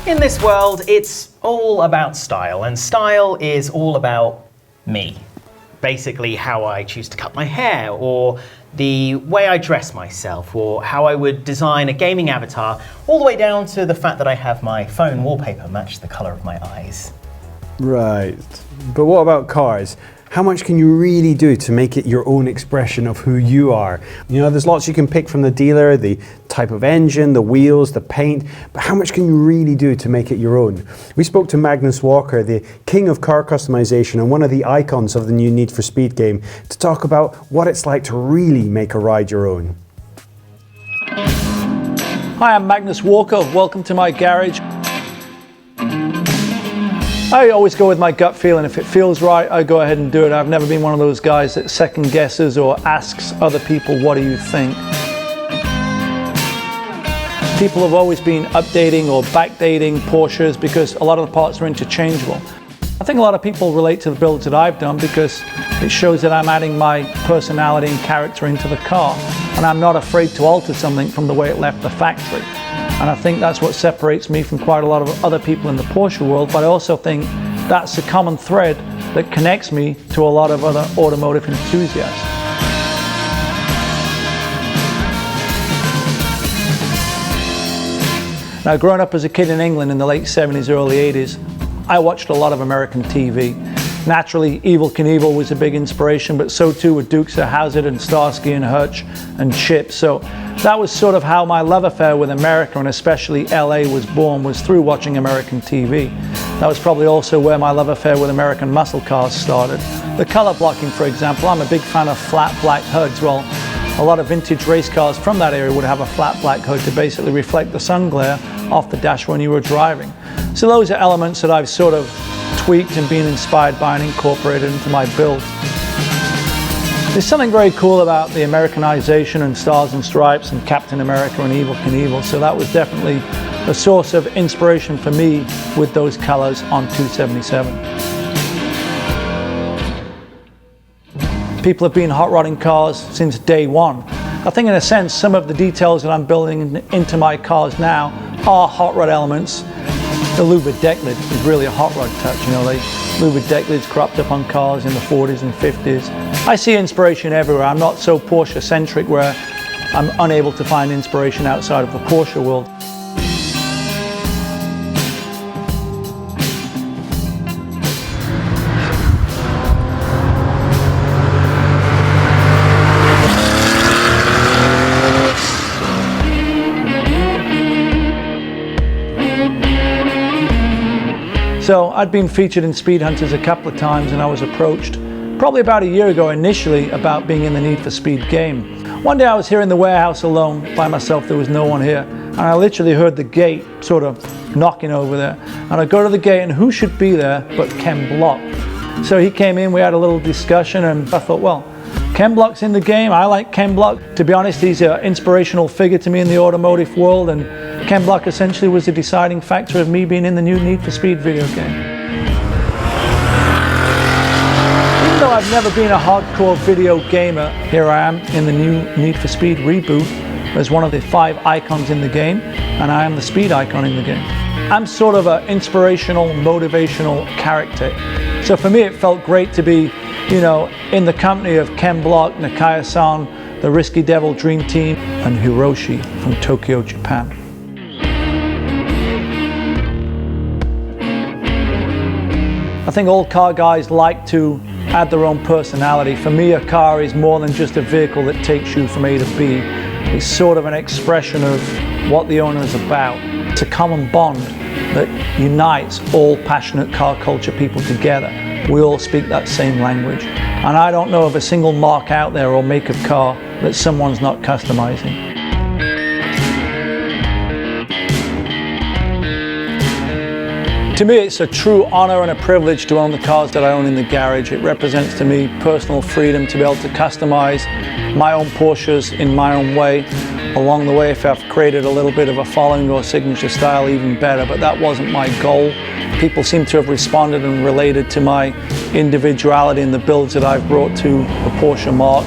In this world, it's all about style, and style is all about me. Basically, how I choose to cut my hair, or the way I dress myself, or how I would design a gaming avatar, all the way down to the fact that I have my phone wallpaper match the color of my eyes. Right, but what about cars? How much can you really do to make it your own expression of who you are? You know, there's lots you can pick from the dealer, the type of engine, the wheels, the paint, but how much can you really do to make it your own? We spoke to Magnus Walker, the king of car customization and one of the icons of the new Need for Speed game, to talk about what it's like to really make a ride your own. Hi, I'm Magnus Walker. Welcome to my garage. I always go with my gut feel, and if it feels right, I go ahead and do it. I've never been one of those guys that second guesses or asks other people, what do you think? People have always been updating or backdating Porsches because a lot of the parts are interchangeable. I think a lot of people relate to the builds that I've done because it shows that I'm adding my personality and character into the car, and I'm not afraid to alter something from the way it left the factory. And I think that's what separates me from quite a lot of other people in the Porsche world, but I also think that's a common thread that connects me to a lot of other automotive enthusiasts. Now, growing up as a kid in England in the late 70s, early 80s, I watched a lot of American TV. Naturally, Evel Knievel was a big inspiration, but so too were Dukes of Hazzard and Starsky and Hutch and Chip. So that was sort of how my love affair with America, and especially LA, was born, was through watching American TV. That was probably also where my love affair with American muscle cars started. The color blocking, for example, I'm a big fan of flat black hoods. Well, a lot of vintage race cars from that area would have a flat black hood to basically reflect the sun glare off the dash when you were driving. So those are elements that I've sort of tweaked and been inspired by and incorporated into my build. There's something very cool about the Americanization and Stars and Stripes and Captain America and Evel Knievel, so that was definitely a source of inspiration for me with those colors on 277. People have been hot rodding cars since day one. I think in a sense some of the details that I'm building into my cars now are hot rod elements. The louvered deck lid is really a hot rod touch, you know, the louvered deck lids cropped up on cars in the 40s and 50s. I see inspiration everywhere. I'm not so Porsche centric where I'm unable to find inspiration outside of the Porsche world. So I'd been featured in Speed Hunters a couple of times, and I was approached probably about a year ago initially about being in the Need for Speed game. One day I was here in the warehouse alone by myself, there was no one here, and I literally heard the gate sort of knocking over there. And I go to the gate, and who should be there but Ken Block. So he came in, we had a little discussion, and I thought, well, Ken Block's in the game, I like Ken Block. To be honest, he's an inspirational figure to me in the automotive world, and Ken Block essentially was the deciding factor of me being in the new Need for Speed video game. Even though I've never been a hardcore video gamer, here I am in the new Need for Speed reboot as one of the 5 icons in the game, and I am the speed icon in the game. I'm sort of an inspirational, motivational character. So for me it felt great to be, you know, in the company of Ken Block, Nakaya-san, the Risky Devil Dream Team, and Hiroshi from Tokyo, Japan. I think all car guys like to add their own personality. For me, a car is more than just a vehicle that takes you from A to B. It's sort of an expression of what the owner is about. It's a common bond that unites all passionate car culture people together. We all speak that same language. And I don't know of a single mark out there or make of car that someone's not customizing. To me, it's a true honor and a privilege to own the cars that I own in the garage. It represents to me personal freedom to be able to customize my own Porsches in my own way. Along the way, if I've created a little bit of a following or signature style, even better, but that wasn't my goal. People seem to have responded and related to my individuality in the builds that I've brought to the Porsche mark.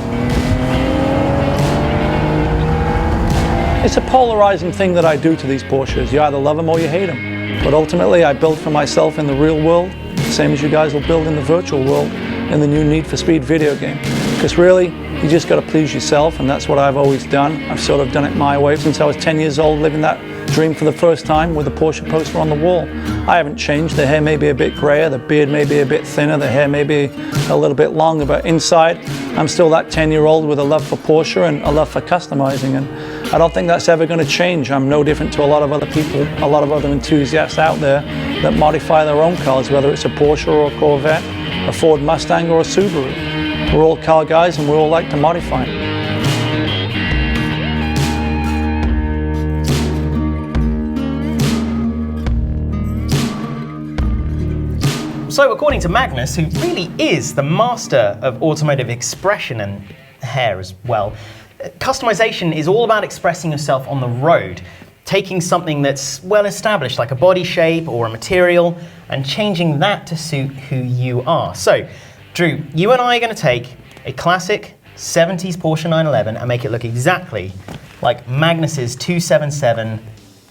It's a polarizing thing that I do to these Porsches. You either love them or you hate them. But ultimately, I build for myself in the real world, same as you guys will build in the virtual world in the new Need for Speed video game. Because really, you just got to please yourself, and that's what I've always done. I've sort of done it my way since I was 10 years old, living that dream for the first time with a Porsche poster on the wall. I haven't changed. The hair may be a bit grayer, the beard may be a bit thinner, the hair may be a little bit longer, but inside, I'm still that 10-year-old with a love for Porsche and a love for customizing, and I don't think that's ever going to change. I'm no different to a lot of other people, a lot of other enthusiasts out there that modify their own cars, whether it's a Porsche or a Corvette, a Ford Mustang or a Subaru. We're all car guys and we all like to modify. So according to Magnus, who really is the master of automotive expression and hair as well, customization is all about expressing yourself on the road, taking something that's well established, like a body shape or a material, and changing that to suit who you are. So, Drew, you and I are going to take a classic 70s Porsche 911 and make it look exactly like Magnus's 277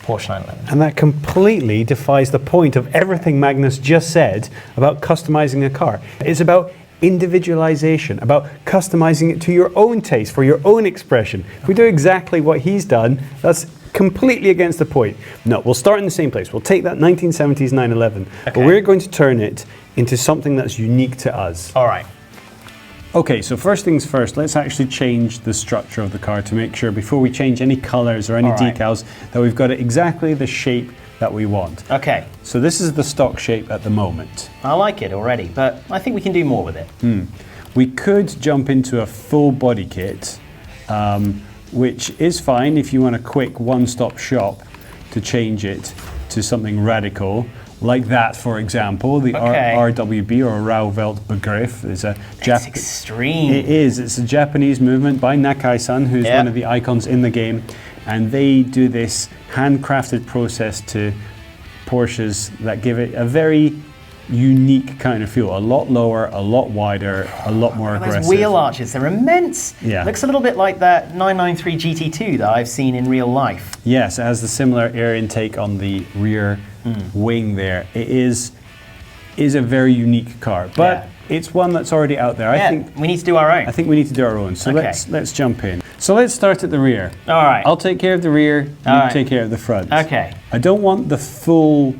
Porsche 911. And that completely defies the point of everything Magnus just said about customizing a car. It's about individualization, about customizing it to your own taste, for your own expression. If we do exactly what he's done, that's completely against the point. No, we'll start in the same place. We'll take that 1970s 911, but we're going to turn it into something that's unique to us. All right. Okay, so first things first, let's actually change the structure of the car to make sure before we change any colors or any decals that we've got it exactly the shape that we want. Okay. So this is the stock shape at the moment. I like it already, but I think we can do more with it. We could jump into a full body kit, which is fine if you want a quick one-stop shop to change it to something radical, like that, for example. The RWB, or Rauweltbegriff, is a It's extreme. It is. It's a Japanese movement by Nakai-san, who's one of the icons in the game, and they do this handcrafted process to Porsches that give it a very unique kind of feel. A lot lower, a lot wider, a lot more aggressive. Those wheel arches, they're immense. Yeah. Looks a little bit like that 993 GT2 that I've seen in real life. Yes, it has the similar air intake on the rear wing there. It is a very unique car, but it's one that's already out there. I think we need to do our own. I think we need to do our own. So let's jump in. So let's start at the rear. All right. I'll take care of the rear, you take care of the front. Okay. I don't want the full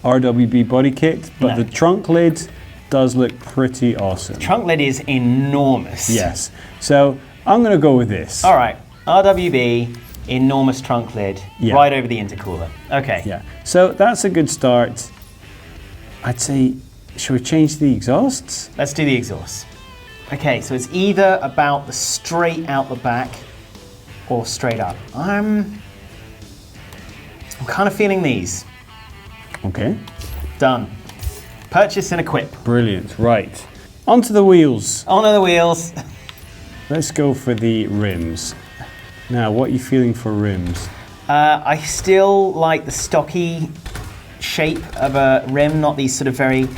RWB body kit, but the trunk lid does look pretty awesome. Trunk lid is enormous. Yes. So I'm going to go with this. All right. RWB, enormous trunk lid, right over the intercooler. Okay. Yeah. So that's a good start. I'd say, should we change the exhausts? Let's do the exhaust. Okay, so it's either about the straight out the back or straight up. I'm kind of feeling these. Okay. Done. Purchase and equip. Brilliant. Right. Onto the wheels. Onto the wheels. Let's go for the rims. Now, what are you feeling for rims? I still like the stocky shape of a rim, not these sort of very,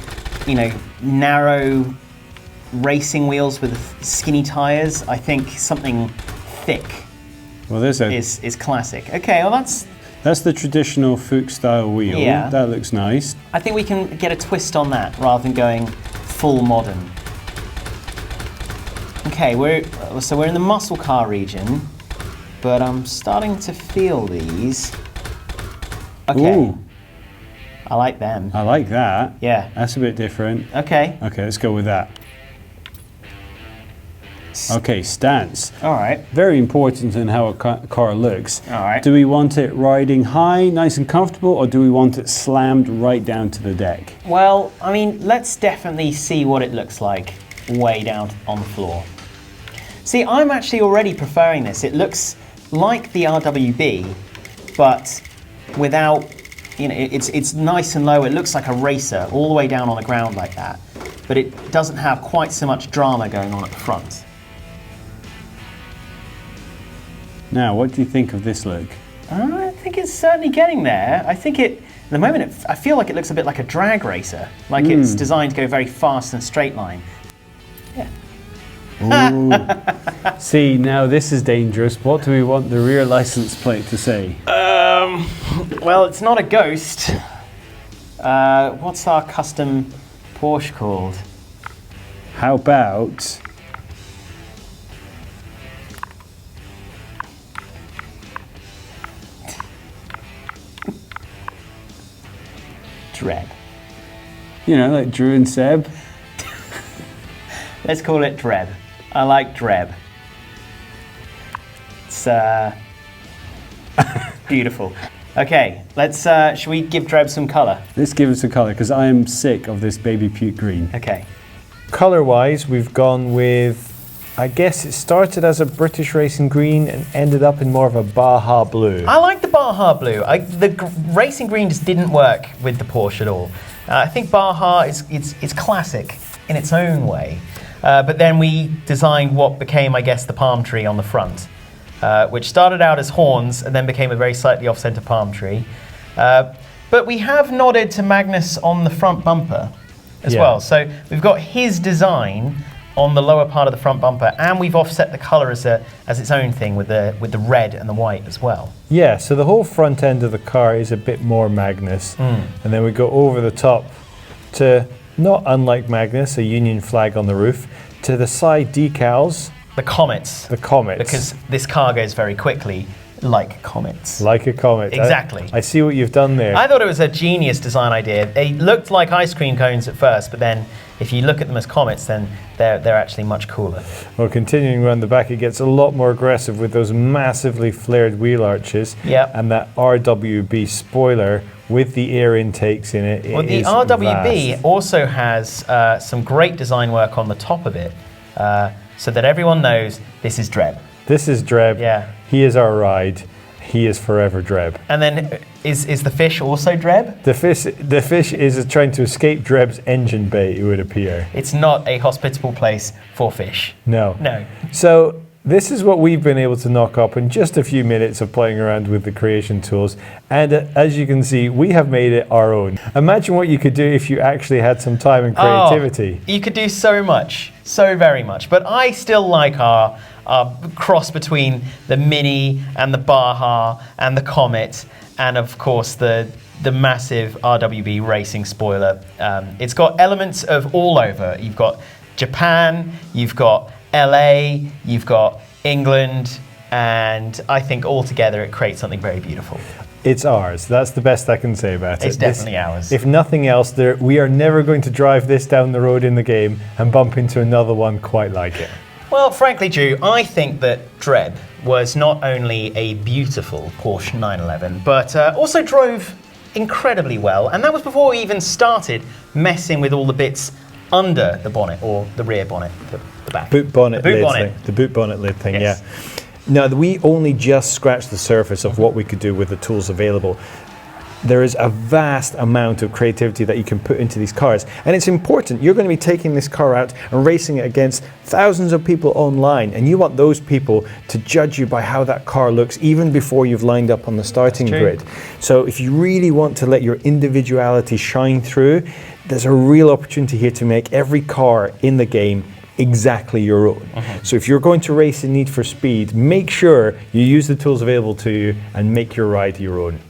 narrow racing wheels with skinny tires. I think something thick is classic. Okay, well that's the traditional Fuchs style wheel. Yeah. That looks nice. I think we can get a twist on that rather than going full modern. Okay, we're in the muscle car region, but I'm starting to feel these. Okay. Ooh. I like them. I like that. Yeah. That's a bit different. Okay. Okay, let's go with that. Okay, stance. All right. Very important in how a car looks. All right. Do we want it riding high, nice and comfortable, or do we want it slammed right down to the deck? Well, I mean, let's definitely see what it looks like way down on the floor. See, I'm actually already preferring this. It looks like the RWB, but without, it's nice and low. It looks like a racer all the way down on the ground like that, but it doesn't have quite so much drama going on at the front. Now, what do you think of this look? I think it's certainly getting there. I think at the moment, I feel like it looks a bit like a drag racer, like it's designed to go very fast and straight line. Yeah. Ooh. See, now this is dangerous. What do we want the rear license plate to say? Well, it's not a ghost. What's our custom Porsche called? How about Dreb. you know, like Drew and Seb? Let's call it Dreb. I like Dreb. It's beautiful. Okay, let's. Should we give Dreb some colour? Let's give it some colour because I am sick of this baby puke green. Okay. Colour-wise, we've gone with, I guess it started as a British racing green and ended up in more of a Baja blue. I like the Baja blue. The racing green just didn't work with the Porsche at all. I think Baja is classic in its own way, but then we designed what became, I guess, the palm tree on the front, which started out as horns and then became a very slightly off-center palm tree. But we have nodded to Magnus on the front bumper as well. So we've got his design on the lower part of the front bumper, and we've offset the colour as its own thing with the red and the white as well. Yeah, so the whole front end of the car is a bit more Magnus, and then we go over the top to, not unlike Magnus, a Union flag on the roof, to the side decals. The comets. The comets. Because this car goes very quickly, like comets. Like a comet. Exactly. I see what you've done there. I thought it was a genius design idea. They looked like ice cream cones at first, but then if you look at them as comets, then they're actually much cooler. Well, continuing around the back, it gets a lot more aggressive with those massively flared wheel arches and that RWB spoiler with the air intakes in it. Well, the RWB also has some great design work on the top of it, so that everyone knows this is Dreb. This is Dreb. Yeah. He is our ride. He is forever Dreb. And then is the fish also Dreb? The fish is trying to escape Dreb's engine bay, it would appear. It's not a hospitable place for fish. No. No. So this is what we've been able to knock up in just a few minutes of playing around with the creation tools. And as you can see, we have made it our own. Imagine what you could do if you actually had some time and creativity. Oh, you could do so much, so very much. But I still like our cross between the Mini and the Baja and the Comet, and of course the massive RWB racing spoiler. It's got elements of all over. You've got Japan, you've got LA, you've got England, and I think altogether it creates something very beautiful. It's ours. That's the best I can say about it. It's definitely ours. If nothing else, we are never going to drive this down the road in the game and bump into another one quite like it. Well, frankly, Drew, I think that Dreb was not only a beautiful Porsche 911, but also drove incredibly well. And that was before we even started messing with all the bits under the bonnet, or the rear bonnet, the back. Boot bonnet the boot lid bonnet. thing. The boot bonnet lid thing, Yes. yeah. Now, we only just scratched the surface of what we could do with the tools available. There is a vast amount of creativity that you can put into these cars. And it's important. You're going to be taking this car out and racing it against thousands of people online. And you want those people to judge you by how that car looks even before you've lined up on the starting grid. So if you really want to let your individuality shine through, there's a real opportunity here to make every car in the game exactly your own. So if you're going to race in Need for Speed, make sure you use the tools available to you and make your ride your own.